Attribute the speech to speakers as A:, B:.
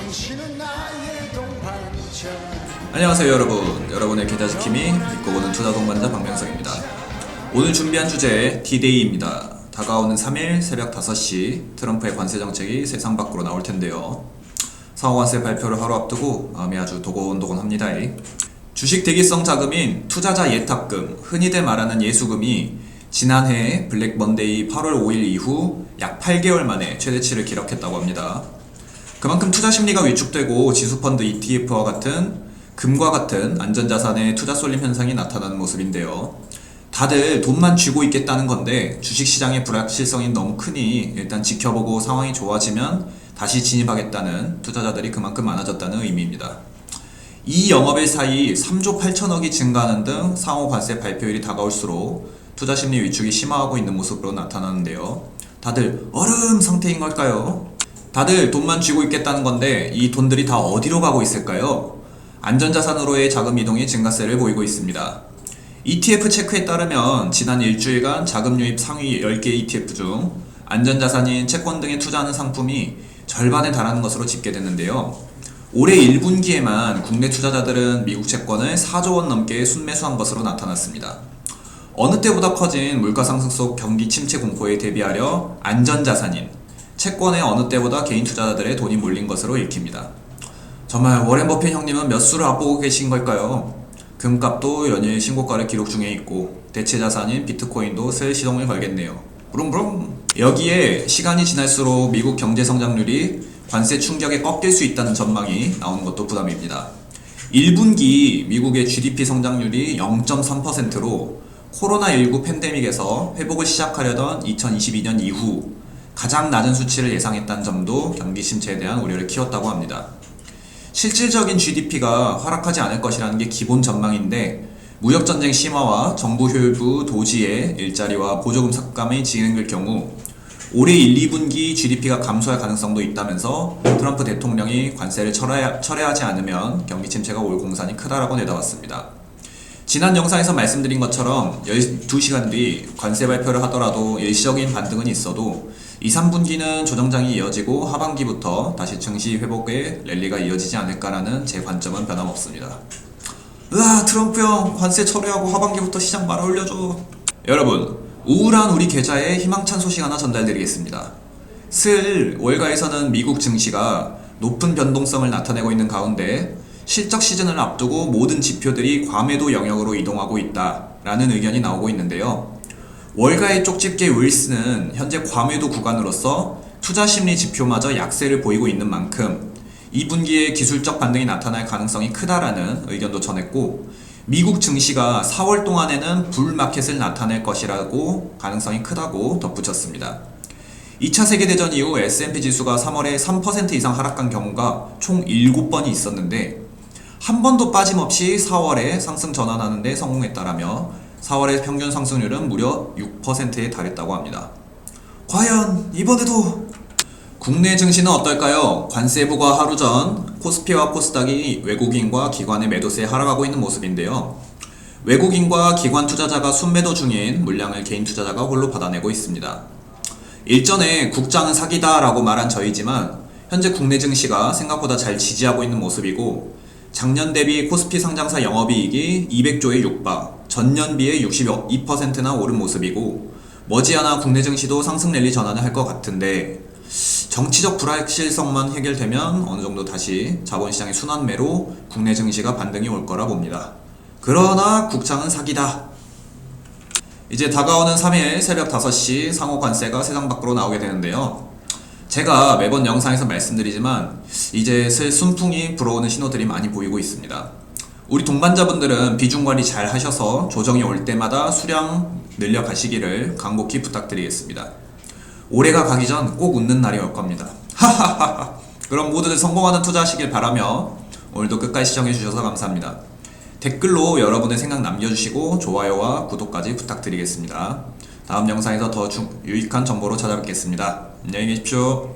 A: 당신은 나의 동반자.
B: 안녕하세요 여러분. 여러분의 계좌지킴이 믿고 보는 투자동반자 박명석입니다. 오늘 준비한 주제 D-Day입니다. 다가오는 3일 새벽 5시 트럼프의 관세 정책이 세상 밖으로 나올 텐데요. 상호관세 발표를 하루 앞두고 마음이 아주 도곤도곤합니다. 주식 대기성 자금인 투자자 예탁금, 흔히들 말하는 예수금이 지난해 블랙 먼데이 8월 5일 이후 약 8개월 만에 최대치를 기록했다고 합니다. 그만큼 투자 심리가 위축되고 지수펀드 ETF와 같은 금과 같은 안전자산의 투자 쏠림 현상이 나타나는 모습인데요. 다들 돈만 쥐고 있겠다는 건데 주식시장의 불확실성이 너무 크니 일단 지켜보고 상황이 좋아지면 다시 진입하겠다는 투자자들이 그만큼 많아졌다는 의미입니다. 이 영업일 사이 3조 8천억이 증가하는 등 상호 관세 발표일이 다가올수록 투자 심리 위축이 심화하고 있는 모습으로 나타나는데요. 다들 얼음 상태인 걸까요? 다들 돈만 쥐고 있겠다는 건데 이 돈들이 다 어디로 가고 있을까요? 안전자산으로의 자금 이동이 증가세를 보이고 있습니다. ETF 체크에 따르면 지난 일주일간 자금 유입 상위 10개 ETF 중 안전자산인 채권 등에 투자하는 상품이 절반에 달하는 것으로 집계됐는데요. 올해 1분기에만 국내 투자자들은 미국 채권을 4조 원 넘게 순매수한 것으로 나타났습니다. 어느 때보다 커진 물가상승 속 경기 침체 공포에 대비하려 안전자산인 채권에 어느 때보다 개인 투자자들의 돈이 몰린 것으로 읽힙니다. 정말 워렌 버핏 형님은 몇 수를 앞보고 계신 걸까요? 금값도 연일 신고가를 기록 중에 있고 대체 자산인 비트코인도 슬 시동을 걸겠네요. 부릉부릉. 여기에 시간이 지날수록 미국 경제 성장률이 관세 충격에 꺾일 수 있다는 전망이 나오는 것도 부담입니다. 1분기 미국의 GDP 성장률이 0.3%로 코로나19 팬데믹에서 회복을 시작하려던 2022년 이후 가장 낮은 수치를 예상했다는 점도 경기 침체에 대한 우려를 키웠다고 합니다. 실질적인 GDP가 하락하지 않을 것이라는 게 기본 전망인데 무역전쟁 심화와 정부 효율부 도지의 일자리와 보조금 삭감이 진행될 경우 올해 1, 2분기 GDP가 감소할 가능성도 있다면서 트럼프 대통령이 관세를 철회하지 않으면 경기 침체가 올 공산이 크다라고 내다봤습니다. 지난 영상에서 말씀드린 것처럼 12시간 뒤 관세 발표를 하더라도 일시적인 반등은 있어도 2, 3분기는 조정장이 이어지고 하반기부터 다시 증시 회복의 랠리가 이어지지 않을까라는 제 관점은 변함없습니다. 으아, 트럼프 형 관세 철회하고 하반기부터 시장 말아 올려줘. 여러분, 우울한 우리 계좌에 희망찬 소식 하나 전달드리겠습니다. 슬 월가에서는 미국 증시가 높은 변동성을 나타내고 있는 가운데 실적 시즌을 앞두고 모든 지표들이 과매도 영역으로 이동하고 있다라는 의견이 나오고 있는데요. 월가의 쪽집게 윌스는 현재 과매도 구간으로서 투자 심리 지표마저 약세를 보이고 있는 만큼 2분기에 기술적 반등이 나타날 가능성이 크다라는 의견도 전했고 미국 증시가 4월 동안에는 불마켓을 나타낼 것이라고 가능성이 크다고 덧붙였습니다. 2차 세계대전 이후 S&P 지수가 3월에 3% 이상 하락한 경우가 총 7번이 있었는데 한 번도 빠짐없이 4월에 상승 전환하는 데 성공했다라며 4월의 평균 상승률은 무려 6%에 달했다고 합니다. 과연 이번에도 국내 증시는 어떨까요? 관세부가 하루 전 코스피와 코스닥이 외국인과 기관의 매도세에 하락하고 있는 모습인데요. 외국인과 기관 투자자가 순매도 중인 물량을 개인 투자자가 홀로 받아내고 있습니다. 일전에 국장은 사기다 라고 말한 저희지만 현재 국내 증시가 생각보다 잘 지지하고 있는 모습이고 작년 대비 코스피 상장사 영업이익이 200조에 육박, 전년비에 62%나 오른 모습이고 머지않아 국내 증시도 상승 랠리 전환을 할 것 같은데 정치적 불확실성만 해결되면 어느 정도 다시 자본시장의 순환매로 국내 증시가 반등이 올 거라 봅니다. 그러나 국장은 사기다. 이제 다가오는 3일 새벽 5시 상호 관세가 세상 밖으로 나오게 되는데요. 제가 매번 영상에서 말씀드리지만 이제 슬 순풍이 불어오는 신호들이 많이 보이고 있습니다. 우리 동반자분들은 비중 관리 잘 하셔서 조정이 올 때마다 수량 늘려가시기를 간곡히 부탁드리겠습니다. 올해가 가기 전 꼭 웃는 날이 올 겁니다. 하하하하. 그럼 모두들 성공하는 투자하시길 바라며 오늘도 끝까지 시청해주셔서 감사합니다. 댓글로 여러분의 생각 남겨주시고 좋아요와 구독까지 부탁드리겠습니다. 다음 영상에서 더 유익한 정보로 찾아뵙겠습니다. 안녕히 계십시오.